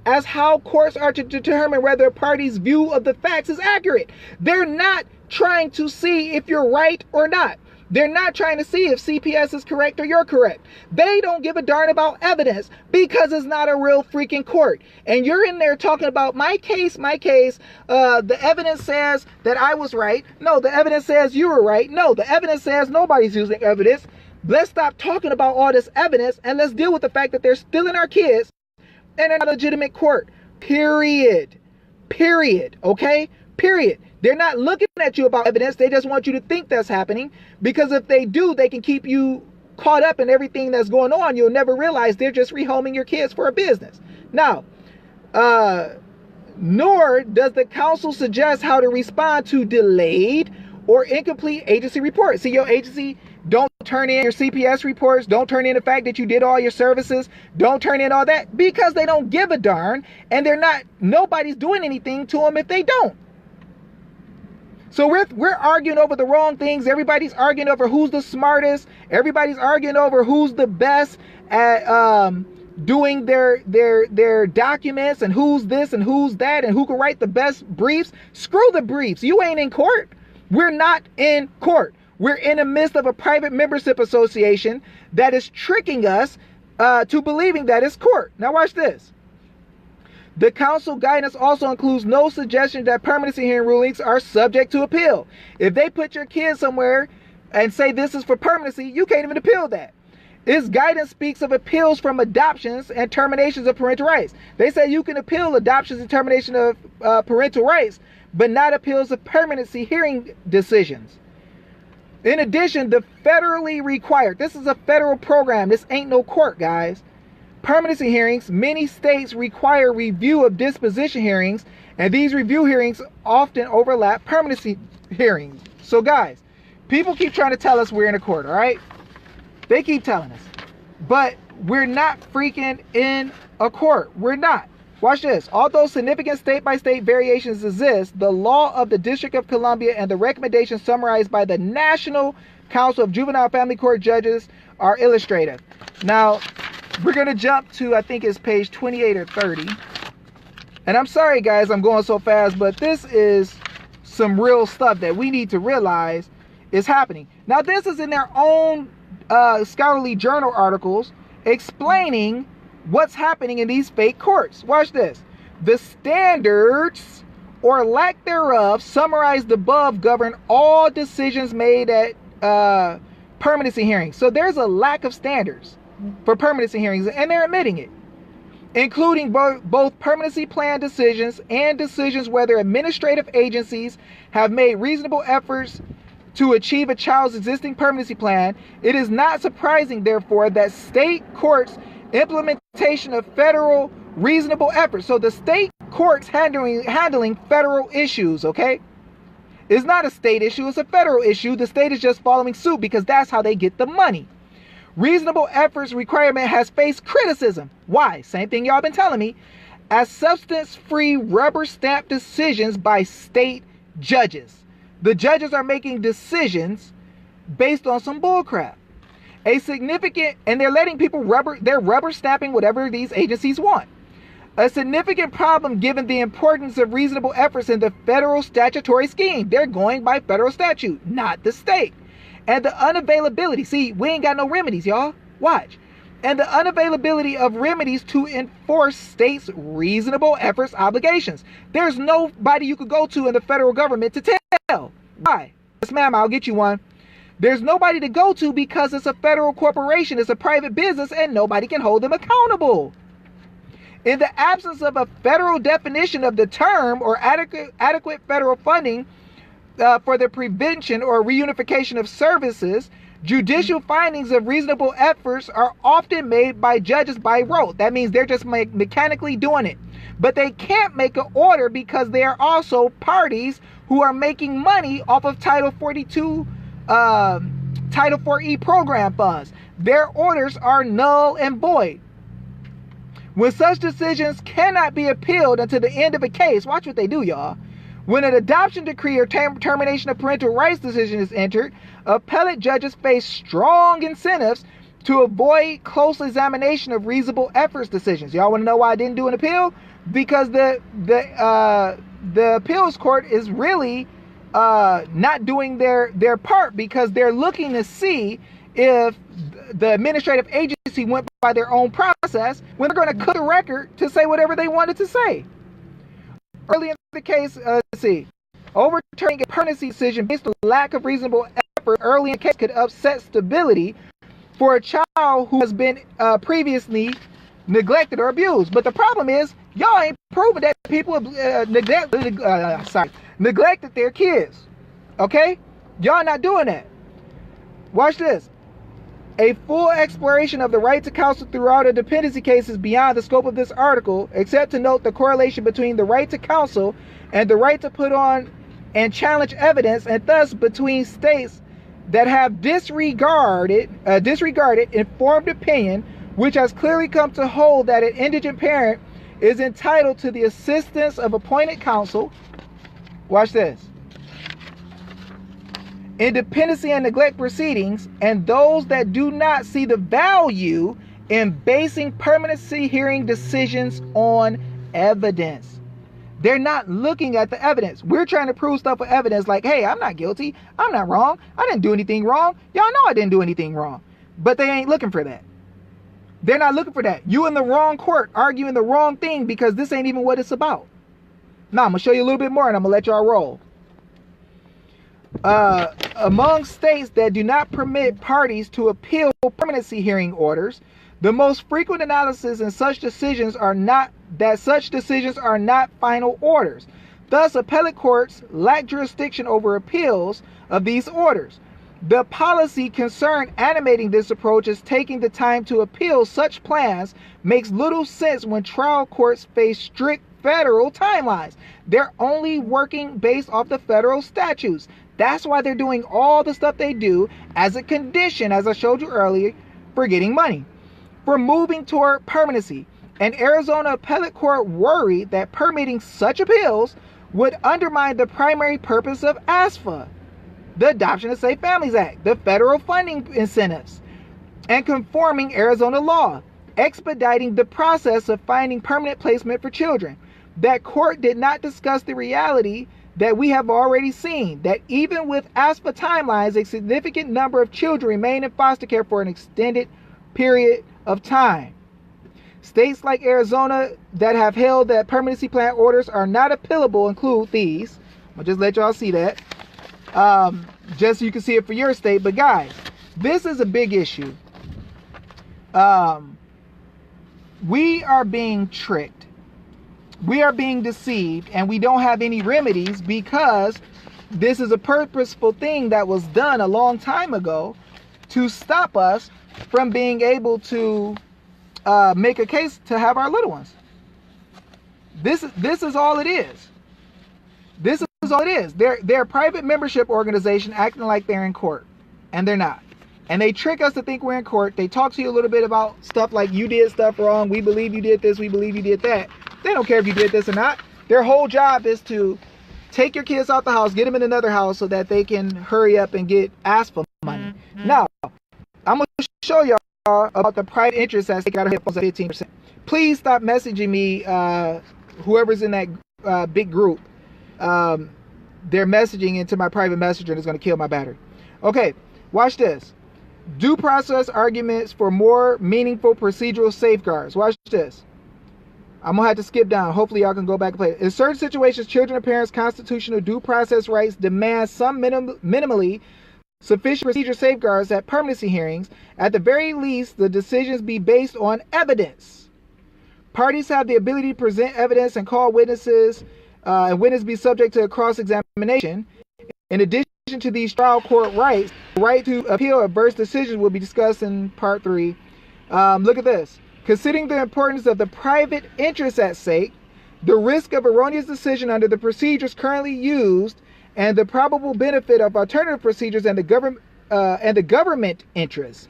[SPEAKER 1] as how courts are to determine whether a party's view of the facts is accurate. They're not trying to see if you're right or not. They're not trying to see if CPS is correct or you're correct. They don't give a darn about evidence because it's not a real freaking court. And you're in there talking about my case. The evidence says that I was right. No, the evidence says you were right. No, the evidence says nobody's using evidence. Let's stop talking about all this evidence and let's deal with the fact that they're stealing our kids and in a legitimate court. Period. Okay? Period. They're not looking at you about evidence. They just want you to think that's happening, because if they do, they can keep you caught up in everything that's going on. You'll never realize they're just rehoming your kids for a business. Now, nor does the council suggest how to respond to delayed or incomplete agency reports. See, your agency don't turn in your CPS reports, don't turn in the fact that you did all your services, don't turn in all that, because they don't give a darn, and nobody's doing anything to them if they don't. So we're arguing over the wrong things. Everybody's arguing over who's the smartest. Everybody's arguing over who's the best at doing their documents, and who's this and who's that, and who can write the best briefs. Screw the briefs. You ain't in court. We're not in court. We're in the midst of a private membership association that is tricking us to believing that it's court. Now watch this. The council guidance also includes no suggestion that permanency hearing rulings are subject to appeal. If they put your kid somewhere and say this is for permanency, you can't even appeal that. Its guidance speaks of appeals from adoptions and terminations of parental rights. They say you can appeal adoptions and termination of parental rights, but not appeals of permanency hearing decisions. In addition, the federally required, this is a federal program, this ain't no court, guys. Permanency hearings, many states require review of disposition hearings, and these review hearings often overlap permanency hearings. So guys, people keep trying to tell us we're in a court, all right? They keep telling us, but we're not freaking in a court. We're not. Watch this. Although significant state-by-state variations exist, the law of the District of Columbia and the recommendations summarized by the National Council of Juvenile Family Court Judges are illustrative. Now, we're going to jump to, I think it's page 28 or 30. And I'm sorry, guys, I'm going so fast, but this is some real stuff that we need to realize is happening. Now, this is in their own scholarly journal articles explaining what's happening in these fake courts. Watch this. The standards or lack thereof summarized above govern all decisions made at permanency hearings. So there's a lack of standards for permanency hearings, and they're admitting it, including both permanency plan decisions and decisions whether administrative agencies have made reasonable efforts to achieve a child's existing permanency plan. It is not surprising, therefore, that state courts implementation of federal reasonable efforts. So the state courts handling federal issues, okay? It's not a state issue, it's a federal issue. The state is just following suit because that's how they get the money. Reasonable efforts requirement has faced criticism. Why? Same thing y'all been telling me. As substance-free rubber stamp decisions by state judges. The judges are making decisions based on some bullcrap. A significant, and they're letting people they're rubber stamping whatever these agencies want. A significant problem given the importance of reasonable efforts in the federal statutory scheme. They're going by federal statute, not the state. And the unavailability, see, we ain't got no remedies, y'all. Watch. And the unavailability of remedies to enforce states' reasonable efforts obligations. There's nobody you could go to in the federal government to tell. Why? Yes, ma'am, I'll get you one. There's nobody to go to because it's a federal corporation, it's a private business, and nobody can hold them accountable. In the absence of a federal definition of the term or adequate federal funding for the prevention or reunification of services, judicial findings of reasonable efforts are often made by judges by rote. That means they're just mechanically doing it. But they can't make an order because they are also parties who are making money off of Title 42 Title 4E program funds. Their orders are null and void. When such decisions cannot be appealed until the end of a case, watch what they do, y'all. When an adoption decree or termination of parental rights decision is entered, appellate judges face strong incentives to avoid close examination of reasonable efforts decisions. Y'all want to know why I didn't do an appeal? Because the appeals court is really not doing their part, because they're looking to see if the administrative agency went by their own process when they're going to cook the record to say whatever they wanted to say. Early in the case, let's see, overturning a permanency decision based on lack of reasonable effort early in the case could upset stability for a child who has been previously neglected or abused. But the problem is, y'all ain't proven that people have neglected their kids. Okay? Y'all not doing that. Watch this. A full exploration of the right to counsel throughout a dependency case is beyond the scope of this article, except to note the correlation between the right to counsel and the right to put on and challenge evidence, and thus between states that have disregarded informed opinion, which has clearly come to hold that an indigent parent is entitled to the assistance of appointed counsel. Watch this. In dependency and neglect proceedings, and those that do not see the value in basing permanency hearing decisions on evidence. They're not looking at the evidence. We're trying to prove stuff with evidence like, hey, I'm not guilty. I'm not wrong. I didn't do anything wrong. Y'all know I didn't do anything wrong. But they ain't looking for that. They're not looking for that. You in the wrong court arguing the wrong thing because this ain't even what it's about. Now, I'm going to show you a little bit more and I'm going to let y'all roll. Among states that do not permit parties to appeal permanency hearing orders, the most frequent analysis in such decisions are not final orders. Thus, appellate courts lack jurisdiction over appeals of these orders. The policy concern animating this approach is taking the time to appeal such plans makes little sense when trial courts face strict federal timelines. They're only working based off the federal statutes. That's why they're doing all the stuff they do as a condition, as I showed you earlier, for getting money. For moving toward permanency, An Arizona appellate court worried that permitting such appeals would undermine the primary purpose of ASFA, the Adoption of Safe Families Act, the federal funding incentives, and conforming Arizona law, expediting the process of finding permanent placement for children. That court did not discuss the reality that we have already seen, that even with ASFA timelines, a significant number of children remain in foster care for an extended period of time. States like Arizona that have held that permanency plan orders are not appealable include these. I'll just let y'all see that. Just so you can see it for your state. But guys, this is a big issue. We are being tricked. We are being deceived, and we don't have any remedies because this is a purposeful thing that was done a long time ago to stop us from being able to make a case to have our little ones. This is all it is. This is all it is. They're a private membership organization acting like they're in court, and they're not. And they trick us to think we're in court. They talk to you a little bit about stuff like you did stuff wrong. We believe you did this. We believe you did that. They don't care if you did this or not. Their whole job is to take your kids out the house, get them in another house so that they can hurry up and get ASFA money. Now, I'm going to show y'all about the private interest that's got to 15%. Please stop messaging me, whoever's in that big group. They're messaging into my private messenger and it's going to kill my battery. Okay, watch this. Due process arguments for more meaningful procedural safeguards. Watch this. I'm going to have to skip down. Hopefully y'all can go back and play it. In certain situations, children and parents' constitutional due process rights demand some minimally sufficient procedure safeguards at permanency hearings. At the very least, the decisions be based on evidence. Parties have the ability to present evidence and call witnesses, and witnesses be subject to a cross-examination. In addition to these trial court rights, the right to appeal adverse decisions will be discussed in part 3. Look at this. Considering the importance of the private interest at stake, the risk of erroneous decision under the procedures currently used, and the probable benefit of alternative procedures and the government interest,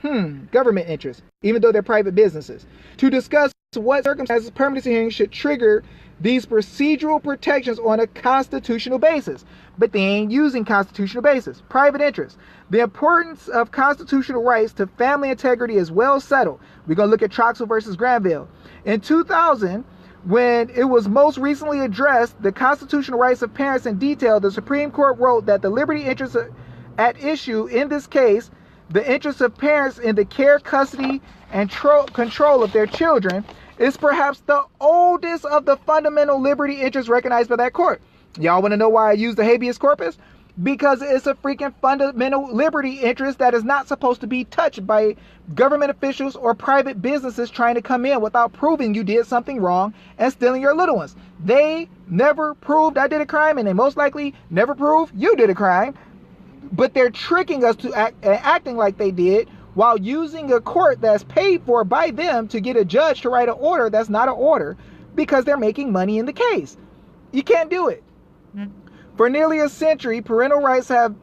[SPEAKER 1] even though they're private businesses, to discuss what circumstances permanency hearings should trigger these procedural protections on a constitutional basis. But they ain't using constitutional basis. Private interest. The importance of constitutional rights to family integrity is well settled. We're going to look at Troxel versus Granville. In 2000, when it was most recently addressed, the constitutional rights of parents in detail, the Supreme Court wrote that the liberty interest at issue in this case, the interest of parents in the care, custody, and control of their children, is perhaps the oldest of the fundamental liberty interests recognized by that court. Y'all want to know why I use the habeas corpus? Because it's a freaking fundamental liberty interest that is not supposed to be touched by government officials or private businesses trying to come in without proving you did something wrong and stealing your little ones. They never proved I did a crime, and they most likely never proved you did a crime. But they're tricking us to acting like they did, while using a court that's paid for by them to get a judge to write an order that's not an order, because they're making money in the case. You can't do it. For nearly a century, parental rights have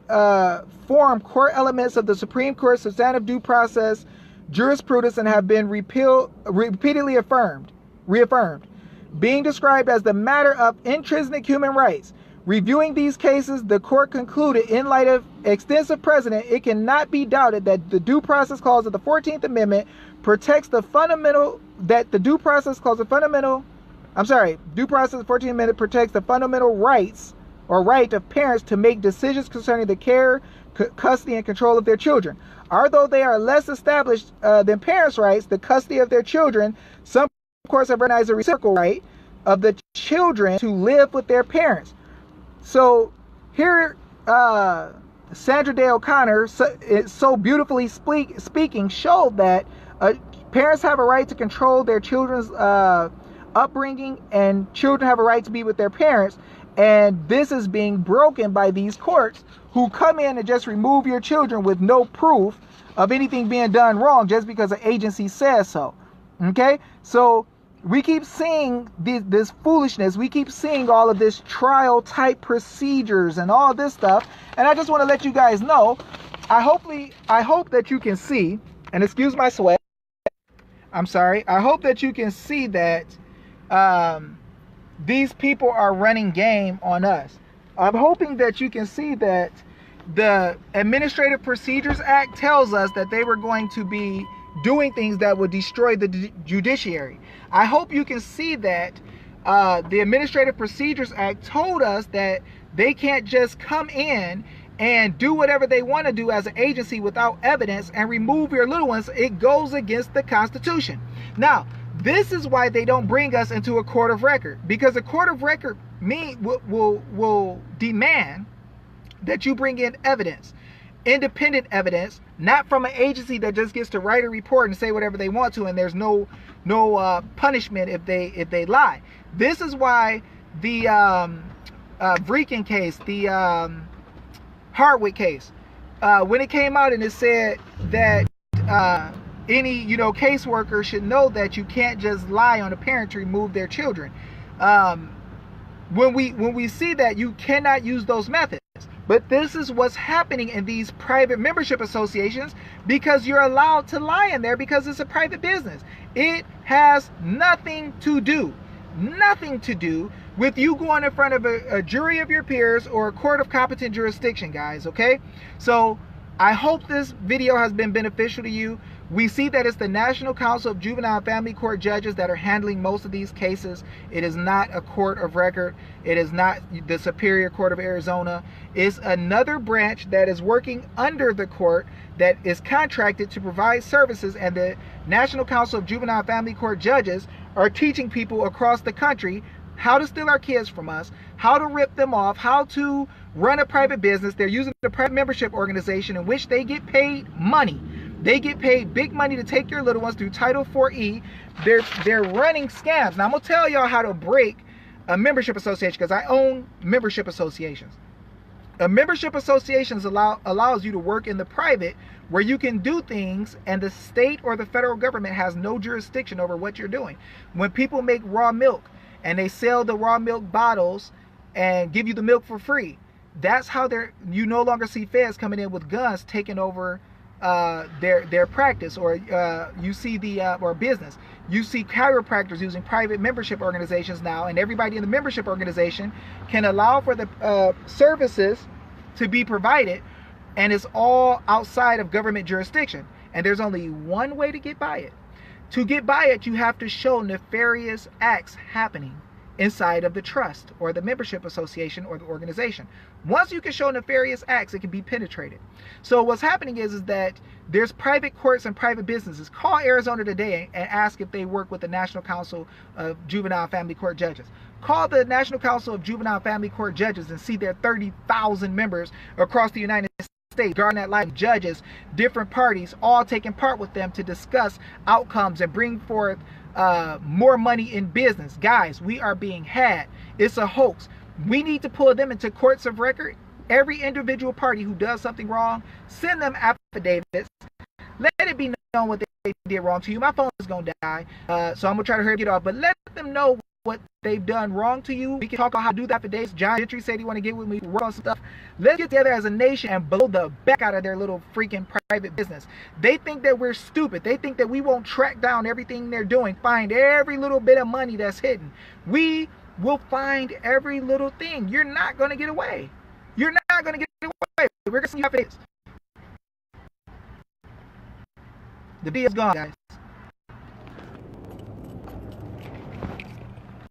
[SPEAKER 1] formed core elements of the Supreme Court's substantive due process jurisprudence and have been repeatedly reaffirmed, being described as the matter of intrinsic human rights. Reviewing these cases, the court concluded, in light of extensive precedent, it cannot be doubted that the due process clause of the 14th Amendment protects the fundamental, due process of the 14th Amendment protects the fundamental rights or right of parents to make decisions concerning the care, custody, and control of their children. Although they are less established than parents' rights, the custody of their children, some courts have recognized the reciprocal right of the children to live with their parents. So here, Sandra Day O'Connor so beautifully speaking showed that parents have a right to control their children's upbringing, and children have a right to be with their parents. And this is being broken by these courts who come in and just remove your children with no proof of anything being done wrong just because an agency says so. Okay? So we keep seeing this foolishness. We keep seeing all of this trial type procedures and all this stuff. And I just want to let you guys know, I hope that you can see, and excuse my sweat, I'm sorry. I hope that you can see that these people are running game on us. I'm hoping that you can see that the Administrative Procedures Act tells us that they were going to be doing things that would destroy the judiciary. I hope you can see that the Administrative Procedures Act told us that they can't just come in and do whatever they want to do as an agency without evidence and remove your little ones. It goes against the Constitution. Now, this is why they don't bring us into a court of record, because a court of record will demand that you bring in evidence, independent evidence, not from an agency that just gets to write a report and say whatever they want to, and there's no punishment if they lie. This is why the Vreekin case, the Hardwick case, when it came out and it said that any caseworker should know that you can't just lie on a parent to remove their children. When we see that, you cannot use those methods. But this is what's happening in these private membership associations, because you're allowed to lie in there because it's a private business. It has nothing to do with you going in front of a jury of your peers or a court of competent jurisdiction, guys, okay? So I hope this video has been beneficial to you. We see that it's the National Council of Juvenile and Family Court Judges that are handling most of these cases. It is not a court of record. It is not the Superior Court of Arizona. It's another branch that is working under the court that is contracted to provide services, and the National Council of Juvenile and Family Court Judges are teaching people across the country how to steal our kids from us, how to rip them off, how to run a private business. They're using the private membership organization in which they get paid money. They get paid big money to take your little ones through Title 4E. They're running scams. Now I'm gonna tell y'all how to break a membership association, because I own membership associations. A membership association allows you to work in the private, where you can do things and the state or the federal government has no jurisdiction over what you're doing. When people make raw milk and they sell the raw milk bottles and give you the milk for free, that's how you no longer see feds coming in with guns taking over their practice, or you see or business. You see chiropractors using private membership organizations now, and everybody in the membership organization can allow for the services to be provided, and it's all outside of government jurisdiction. And there's only one way to get by it. To get by it, you have to show nefarious acts happening inside of the trust or the membership association or the organization. Once you can show nefarious acts, it can be penetrated. So what's happening is that there's private courts and private businesses. Call Arizona today and ask if they work with the National Council of Juvenile and Family Court Judges. Call the National Council of Juvenile and Family Court Judges and see their 30,000 members across the United States, guarding that line, judges, different parties, all taking part with them to discuss outcomes and bring forth more money in business. Guys, we are being had. It's a hoax. We need to pull them into courts of record. Every individual party who does something wrong, send them affidavits. Let it be known what they did wrong to you. My phone is going to die, so I'm going to try to hurry up, get off. But let them know what they've done wrong to you. We can talk about how to do that for days. John Gentry said he want to get with me, work on some stuff. Let's get together as a nation and blow the back out of their little freaking private business. They think that we're stupid. They think that we won't track down everything they're doing, find every little bit of money that's hidden. We will find every little thing. You're not going to get away. You're not going to get away. We're going to see you have face. The video's gone, guys.